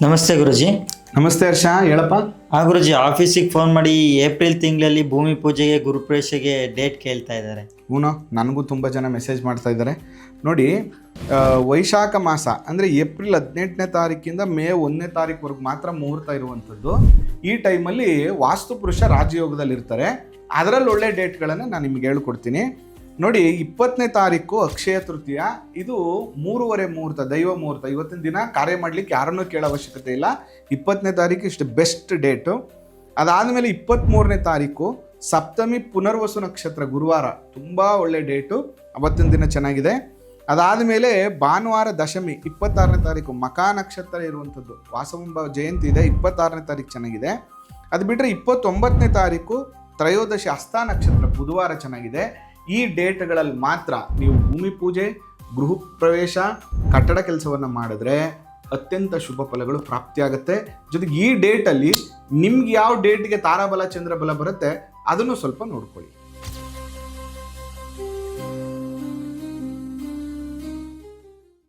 ನಮಸ್ತೆ ಗುರುಜಿ. ನಮಸ್ತೆ ಹರ್ಷ, ಹೇಳಪ್ಪ. ಗುರುಜಿ, ಆಫೀಸಿಗೆ ಫೋನ್ ಮಾಡಿ ಏಪ್ರಿಲ್ ತಿಂಗಳಲ್ಲಿ ಭೂಮಿ ಪೂಜೆಗೆ ಗುರುಪ್ರವೇಶಕ್ಕೆ ಡೇಟ್ ಕೇಳ್ತಾ ಇದ್ದಾರೆ. ಹೂನೋ, ನನಗೂ ತುಂಬ ಜನ ಮೆಸೇಜ್ ಮಾಡ್ತಾ ಇದ್ದಾರೆ. ನೋಡಿ, ವೈಶಾಖ ಮಾಸ ಅಂದರೆ ಏಪ್ರಿಲ್ 18ನೇ ತಾರೀಕಿಂದ ಮೇ 1ನೇ ತಾರೀಕುವರೆಗೂ ಮಾತ್ರ ಮುಹೂರ್ತ ಇರುವಂಥದ್ದು. ಈ ಟೈಮಲ್ಲಿ ವಾಸ್ತು ಪುರುಷ ರಾಜಯೋಗದಲ್ಲಿರ್ತಾರೆ. ಅದರಲ್ಲಿ ಒಳ್ಳೆ ಡೇಟ್ಗಳನ್ನು ನಾನು ನಿಮ್ಗೆ ಹೇಳ್ಕೊಡ್ತೀನಿ. ನೋಡಿ, 20ನೇ ತಾರೀಕು ಅಕ್ಷಯ ತೃತೀಯ. ಇದು 3:30 ಮುಹೂರ್ತ, ದೈವ ಮುಹೂರ್ತ. ಇವತ್ತಿನ ದಿನ ಕಾರ್ಯ ಮಾಡಲಿಕ್ಕೆ ಯಾರನ್ನೂ ಕೇಳೋ ಅವಶ್ಯಕತೆ ಇಲ್ಲ. 20ನೇ ತಾರೀಕು ಇಷ್ಟು ಬೆಸ್ಟ್ ಡೇಟು. ಅದಾದಮೇಲೆ 23ನೇ ತಾರೀಕು ಸಪ್ತಮಿ ಪುನರ್ವಸು ನಕ್ಷತ್ರ, ಗುರುವಾರ, ತುಂಬ ಒಳ್ಳೆ ಡೇಟು. ಅವತ್ತಿನ ದಿನ ಚೆನ್ನಾಗಿದೆ. ಅದಾದಮೇಲೆ ಭಾನುವಾರ ದಶಮಿ 26ನೇ ತಾರೀಕು ಮಕಾ ನಕ್ಷತ್ರ ಇರುವಂಥದ್ದು. ವಾಸವಂಬ ಜಯಂತಿ ಇದೆ, 26ನೇ ತಾರೀಕು ಚೆನ್ನಾಗಿದೆ. ಅದು ಬಿಟ್ಟರೆ 29ನೇ ತಾರೀಕು ತ್ರಯೋದಶಿ ಹಸ್ತ ನಕ್ಷತ್ರ, ಬುಧವಾರ ಚೆನ್ನಾಗಿದೆ. ಈ ಡೇಟ್ಗಳಲ್ಲಿ ಮಾತ್ರ ನೀವು ಭೂಮಿ ಪೂಜೆ, ಗೃಹ ಪ್ರವೇಶ, ಕಟ್ಟಡ ಕೆಲಸವನ್ನು ಮಾಡಿದ್ರೆ ಅತ್ಯಂತ ಶುಭ ಫಲಗಳು ಪ್ರಾಪ್ತಿಯಾಗುತ್ತೆ. ಜೊತೆಗೆ ಈ ಡೇಟಲ್ಲಿ ನಿಮ್ಗೆ ಯಾವ ಡೇಟ್ಗೆ ತಾರಾಬಲ ಚಂದ್ರಬಲ ಬರುತ್ತೆ ಅದನ್ನು ಸ್ವಲ್ಪ ನೋಡ್ಕೊಳ್ಳಿ.